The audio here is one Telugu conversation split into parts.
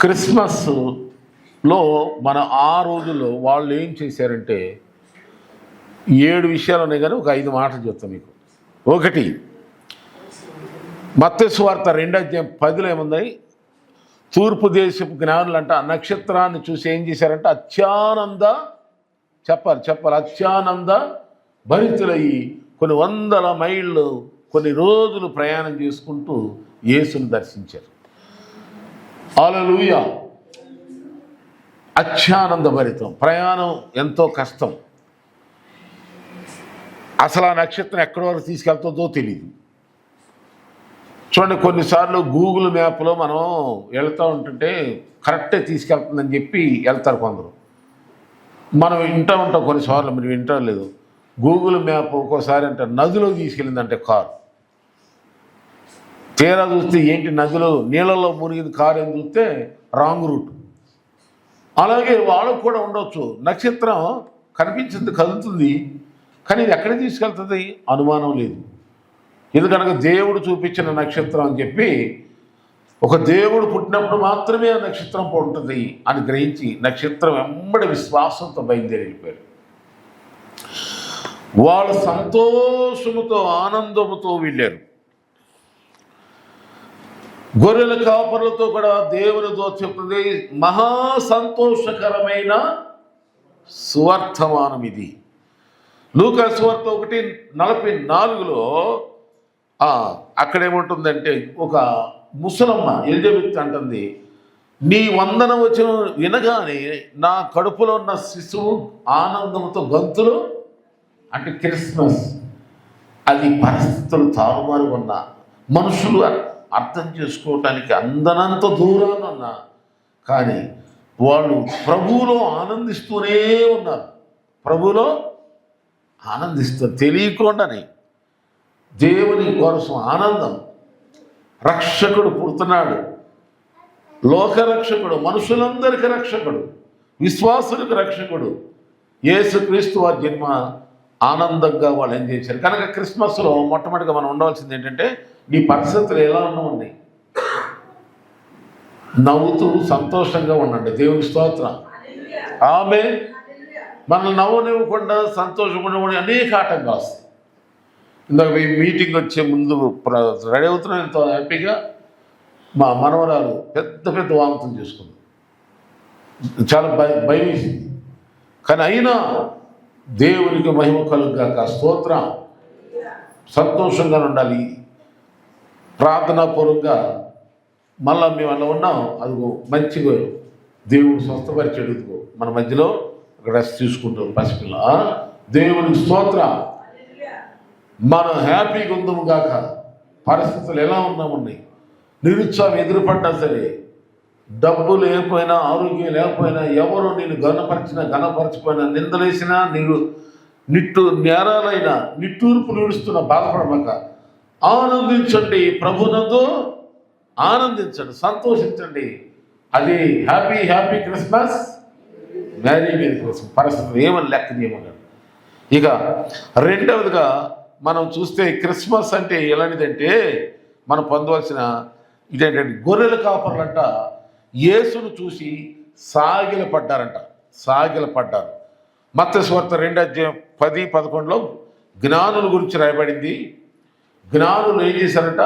క్రిస్మస్లో మన ఆ రోజుల్లో వాళ్ళు ఏం చేశారంటే 7 విషయాలు ఉన్నాయి కానీ ఒక 5 మాటలు చెప్తాను మీకు. ఒకటి, మత్తయి సువార్త 2:10 ఏముంది? తూర్పు దేశపు జ్ఞానులంట నక్షత్రాన్ని చూసి ఏం చేశారంటే అత్యానంద భరితులయ్యి కొన్ని వందల మైళ్ళు కొన్ని రోజులు ప్రయాణం చేసుకుంటూ యేసుని దర్శించారు. హల్లెలూయా. అత్యానంద భరితం. ప్రయాణం ఎంతో కష్టం. అసలు ఆ నక్షత్రం ఎక్కడి వరకు తీసుకెళ్తుందో తెలియదు. చూడండి, కొన్నిసార్లు గూగుల్ మ్యాప్లో మనం వెళ్తూ ఉంటుంటే కరెక్టే తీసుకెళ్తుందని చెప్పి వెళ్తారు కొందరు. మనం వింటూ ఉంటాం కొన్నిసార్లు, మీరు వింటా లేదు. గూగుల్ మ్యాప్ ఒక్కోసారి అంటే నదిలో తీసుకెళ్ళిందంటే కారు. తీరా చూస్తే ఏంటి నదిలో నీళ్ళల్లో మునిగింది కారు అని చూస్తే రాంగ్ రూట్. అలాగే వాళ్ళకు కూడా ఉండొచ్చు. నక్షత్రం కనిపించింది, కదులుతుంది, కానీ ఇది ఎక్కడికి తీసుకెళ్తుంది అనుమానం లేదు. ఎందుకనగా దేవుడు చూపించిన నక్షత్రం అని చెప్పి, ఒక దేవుడు పుట్టినప్పుడు మాత్రమే ఆ నక్షత్రం ఉంటుంది అని గ్రహించి నక్షత్రం వెంబడి విశ్వాసంతో బయలుదేరి వెళ్ళిపోయారు. వాళ్ళు సంతోషముతో ఆనందముతో వెళ్ళారు. గొర్రెల కాపరులతో కూడా దేవుని దూత చెప్తుంది, మహా సంతోషకరమైన సువర్తమానం ఇది. లూకా సువార్త 1:44లో అక్కడేముంటుందంటే, ఒక ముసలమ్మ ఎలిజబెత్ అంటుంది, నీ వందన వచనం వినగానే నా కడుపులో ఉన్న శిశువు ఆనందంతో గంతులు. అంటే క్రిస్మస్ అది పరిస్థితులు తారుమారు ఉన్న మనుషులు అర్థం చేసుకోవటానికి అందనంత దూరాన ఉన్నా కానీ వాళ్ళు ప్రభువులో ఆనందిస్తూనే ఉన్నారు. ప్రభువులో ఆనందిస్తూ తెలియకుండానే దేవుని కోసం ఆనందం. రక్షకుడు పుడుతున్నాడు, లోకరక్షకుడు, మనుషులందరికీ రక్షకుడు, విశ్వాసులకు రక్షకుడు యేసుక్రీస్తు వారి జన్మ ఆనందంగా వాళ్ళు ఏం చేశారు. కనుక క్రిస్మస్లో మొట్టమొదటిగా మనం ఉండవలసింది ఏంటంటే, నీ పరిస్థితులు ఎలా ఉన్నాయి, నవ్వుతూ సంతోషంగా ఉండండి. దేవుని స్తోత్రం. ఆమె మనల్ని నవ్వనివ్వకుండా సంతోషపడి అనేక ఆటంకాలు వస్తాయి. ఇందాక మీటింగ్ వచ్చే ముందు రెడీ అవుతున్నాం ఎంతో హ్యాపీగా. మా మనవరాలు పెద్ద వాంతులు చేసుకుంది, చాలా భయం వేసింది. కానీ అయినా దేవునికి మహిమ కలుగుగాక, స్తోత్రం. సంతోషంగా ఉండాలి, ప్రార్థనాపూర్వకంగా. మళ్ళా మేము అలా ఉన్నాం, అదిగో మంచిగా దేవుడు స్వస్థపరిచాడు. ఇదిగో మన మధ్యలో అక్కడ తీసుకుంటాం పసిపిల్ల. దేవునికి స్తోత్రం. మనం హ్యాపీగా ఉందాము గాక. పరిస్థితులు ఎలా ఉన్నాయి, నిరుత్సాహం ఎదురుపడ్డా సరే, డబ్బు లేకపోయినా, ఆరోగ్యం లేకపోయినా, ఎవరు నేను గణపరచిపోయినా, నిందలేసినా, నీరు నేరాలైనా నిట్టూర్పులు విడుస్తున్న బాధపడమాక ఆనందించండి. ప్రభునందు ఆనందించండి, సంతోషించండి. అది హ్యాపీ క్రిస్మస్, మేరీ క్రిస్మస్. పరిస్థితులు ఏమని లెక్క చేయమన్నాడు. ఇక రెండవదిగా మనం చూస్తే క్రిస్మస్ అంటే ఎలాంటిదంటే, మనం పొందవలసిన ఇదేంటంటే, గొర్రెల కాపర్లంట యేసును చూసి సాగిలపడ్డారు. మత్తయి సువార్త 2:10-11లో జ్ఞానుల గురించి రాయబడింది. జ్ఞానులు ఏం చేశారంట,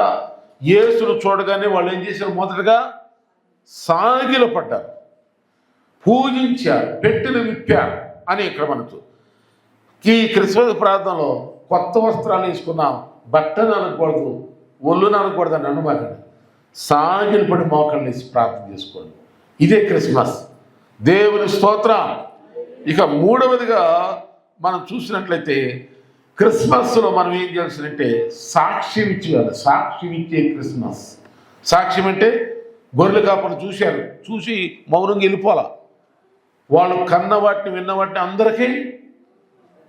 యేసును చూడగానే వాళ్ళు ఏం చేశారు, మొదటగా సాగిలపడ్డారు, పూజించారు, పెట్టెలు విప్పారు అని ఇక్కడ మనకు. ఈ క్రిస్మస్ ప్రార్థనలో కొత్త వస్త్రాలు వేసుకున్నాం, బట్టను అనకూడదు, ఒళ్ళును అనకూడదు అని అనుమాకండి. సాగిలపడి మోకాళ్ళు వేసి ప్రార్థన చేసుకోండి. ఇదే క్రిస్మస్. దేవుని స్తోత్రం. ఇక మూడవదిగా మనం చూసినట్లయితే, క్రిస్మస్లో మనం ఏం చేయాల్సిందంటే సాక్ష్యం ఇచ్చేయాలి. సాక్ష్యం ఇచ్చే క్రిస్మస్. సాక్ష్యం అంటే గొర్రెల కాపలు చూసి మౌనంగా వెళ్ళిపోవాలా. వాళ్ళు కన్న వాటిని విన్న వాటిని అందరికీ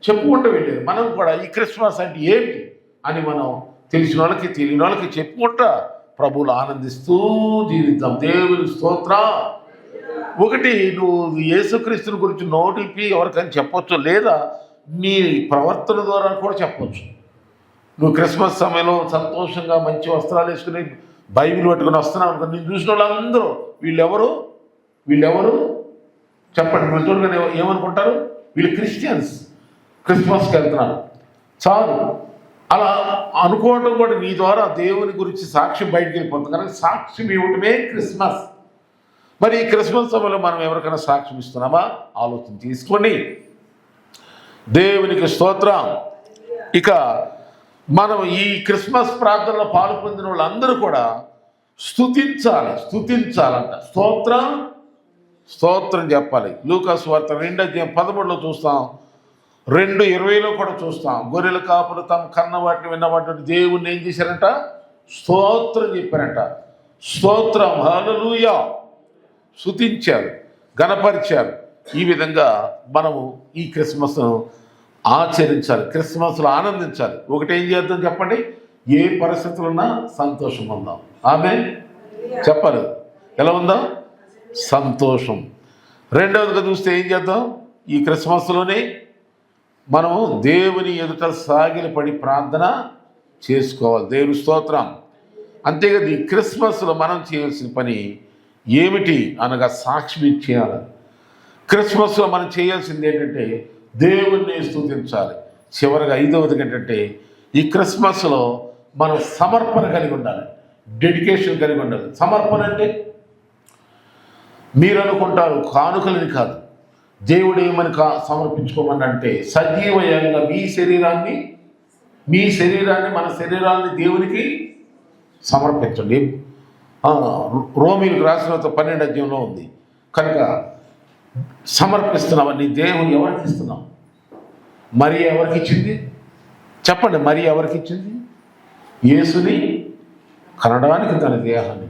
చెప్పుకుంటూ వెళ్ళేది. మనం కూడా ఈ క్రిస్మస్ అంటే ఏంటి అని మనం తెలిసిన వాళ్ళకి తెలియని వాళ్ళకి చెప్పుకుంటా ప్రభువులు ఆనందిస్తూ జీవిద్దాం. దేవుని స్తోత్రం. ఒకటి, నువ్వు యేసుక్రీస్తుని గురించి నోటికి ఎవరికైనా చెప్పొచ్చు, లేదా నీ ప్రవర్తన ద్వారా కూడా చెప్పొచ్చు. నువ్వు క్రిస్మస్ సమయంలో సంతోషంగా మంచి వస్త్రాలు వేసుకుని బైబిల్ పట్టుకుని వస్తున్నావు అనుకో, నేను చూసిన వాళ్ళందరూ వీళ్ళెవరు వీళ్ళెవరు చెప్పండి? మీరు చూడగానే ఏమనుకుంటారు? వీళ్ళు క్రిస్టియన్స్, క్రిస్మస్కి వెళ్తున్నారు చాలు. అలా అనుకోవడం కూడా నీ ద్వారా దేవుని గురించి సాక్ష్యం బయటికి వెళ్ళిపోతుంది కనుక సాక్ష్యం ఇవ్వటమే క్రిస్మస్. మరి ఈ క్రిస్మస్ సమయంలో మనం ఎవరికైనా సాక్ష్యం ఇస్తున్నామా? ఆలోచన తీసుకోండి. దేవునికి స్తోత్రం. ఇక మనం ఈ క్రిస్మస్ ప్రార్థనలో పాలు పొందిన వాళ్ళందరూ కూడా స్తుతించాలంట. స్తోత్రం చెప్పాలి. లూకా సువార్త 2:13 చూస్తాం, 2:20 కూడా చూస్తాం. గొర్రెల కాపులు తమ కన్న వాటిని విన్నవాటి దేవుణ్ణి ఏం చేశారంట? స్తోత్రం చెప్పారంట. స్తోత్రం, హల్లెలూయా, స్తుతించారు, గణపరిచారు. ఈ విధంగా మనము ఈ క్రిస్మస్ను ఆచరించాలి, క్రిస్మస్లో ఆనందించాలి. ఒకటి ఏం చేద్దాం చెప్పండి? ఏ పరిస్థితులు ఉన్నా సంతోషం ఉందాం. ఆమేన్ చెప్పాలి. ఎలా ఉందాం? సంతోషం. రెండవదిగా చూస్తే ఏం చేద్దాం? ఈ క్రిస్మస్లోనే మనము దేవుని ఎదుట సాగిలపడి ప్రార్థన చేసుకోవాలి. దేవుని స్తోత్రం. అంతేకాదు ఈ క్రిస్మస్లో మనం చేయాల్సిన పని ఏమిటి అనగా సాక్షి చేయాలి. క్రిస్మస్లో మనం చేయాల్సింది ఏంటంటే దేవుణ్ణి స్తుతించాలి. చివరిగా 5వది ఏంటంటే ఈ క్రిస్మస్లో మనం సమర్పణ కలిగి ఉండాలి, డెడికేషన్ కలిగి ఉండాలి. సమర్పణ అంటే మీరు అనుకుంటారు కానుకలని కాదు. దేవుడు ఏమని సమర్పించుకోమని అంటే సజీవయంగా మీ శరీరాన్ని మన శరీరాన్ని దేవునికి సమర్పించండి. రోమీలకు రాసిన 12వ అధ్యాయంలో ఉంది. కనుక సమర్పిస్తున్నావు నీ దేహం ఎవరికి ఇస్తున్నావు? మరి ఎవరికి ఇచ్చింది చెప్పండి? మరి ఎవరికి ఇచ్చింది? యేసుని కనడానికి తన దేహాన్ని.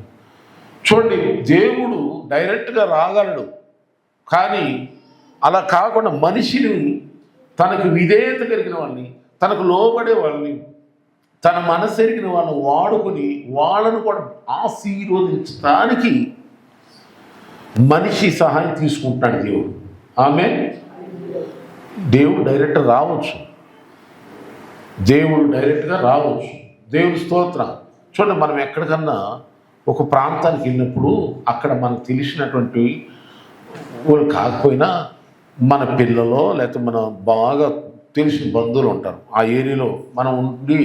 చూడండి, దేవుడు డైరెక్ట్గా రాగలడు, కానీ అలా కాకుండా మనిషిని, తనకు విధేయత కలిగిన వాళ్ళని, తనకు లోబడే వాళ్ళని, తన మనసు ఎరిగిన వాళ్ళని వాడుకొని వాళ్ళను కూడా ఆశీర్వదించడానికి మనిషి సహాయం తీసుకుంటున్నాడు దేవుడు. ఆమేన్. దేవుడు డైరెక్ట్గా రావచ్చు, దేవుని స్తోత్రం. చూడండి, మనం ఎక్కడికన్నా ఒక ప్రాంతానికి వెళ్ళినప్పుడు అక్కడ మనకు తెలిసినటువంటి వాళ్ళు కాకపోయినా మన పిల్లలో లేకపోతే మన బాగా తెలిసిన బంధువులు ఉంటారు ఆ ఏరియాలో. మనం ఉండి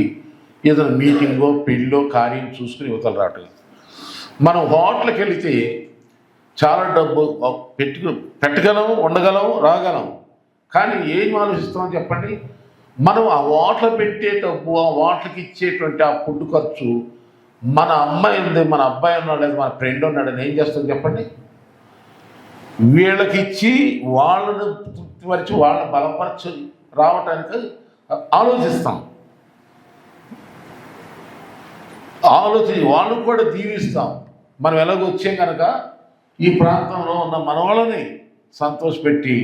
ఏదైనా మీటింగో పెళ్ళో కార్యం చూసుకుని యువతలు రావటం. మనం హోటల్కి వెళితే చాలా డబ్బు పెట్టగలం, ఉండగలం, రాగలం. కానీ ఏం ఆలోచిస్తామని చెప్పండి? మనం ఆ హోటల్ పెట్టే డబ్బు, ఆ హోటల్కి ఇచ్చేటువంటి ఆ ఫుడ్ ఖర్చు మన అమ్మాయి ఉంది, మన అబ్బాయి ఉన్నాడు, లేదా మన ఫ్రెండ్ ఉన్నాడని ఏం చేస్తాం చెప్పండి? వీళ్ళకి ఇచ్చి వాళ్ళను తృప్తిపరిచి వాళ్ళని బలపరచి రావటానికి ఆలోచిస్తాం. వాళ్ళు కూడా దీవిస్తాం. మనం ఎలాగో వచ్చాం కనుక ఈ ప్రాంతంలో ఉన్న మన వాళ్ళని సంతోషపెట్టి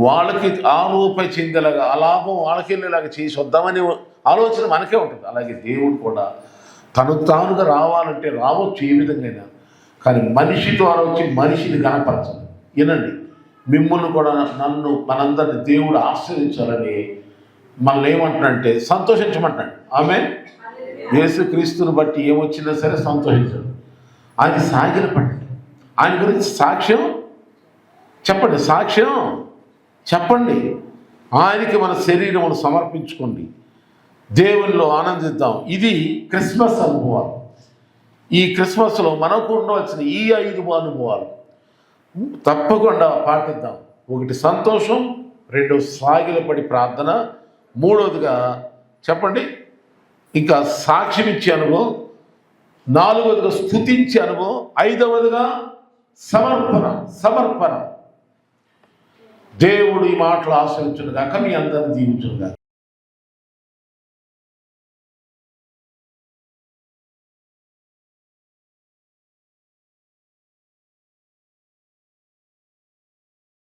వాళ్ళకి ఆ రూపాయి చెందేలాగా, ఆ లాభం వాళ్ళకి వెళ్ళేలాగా చేసి వద్దామని ఆలోచన మనకే ఉంటుంది. అలాగే దేవుడు కూడా తను తానుగా రావాలంటే రావచ్చు ఏ విధంగా, కానీ మనిషి ద్వారా వచ్చి మనిషిని గణపరచాలి. వినండి, మిమ్మల్ని కూడా మనందరినీ దేవుడు ఆశ్రయించాలని మనల్ని ఏమంటున్నాడంటే సంతోషించమంటున్నాడు. ఆమేన్. యేసుక్రీస్తుని బట్టి ఏమొచ్చినా సరే సంతోషించండి, ఆయన సాగిలపడండి, ఆయన గురించి సాక్ష్యం చెప్పండి. ఆయనకి మన శరీరమును సమర్పించుకోండి, దేవునిలో ఆనందిద్దాం. ఇది క్రిస్మస్ అనుభవాలు. ఈ క్రిస్మస్లో మనకు ఉండవలసిన ఈ 5 అనుభవాలు తప్పకుండా పాటిద్దాం. 1 సంతోషం, 2 సాగిలపడి ప్రార్థన, 3వదిగా చెప్పండి ఇంకా సాక్ష్యం ఇచ్చే అనుభవం, 4వదిగా స్తుతించే అనుభవం, 5వదిగా సమర్పణ. దేవుడు ఈ మాటలు ఆశ్రయించునుగాక, మీ అందరిని దీవించునుగాక.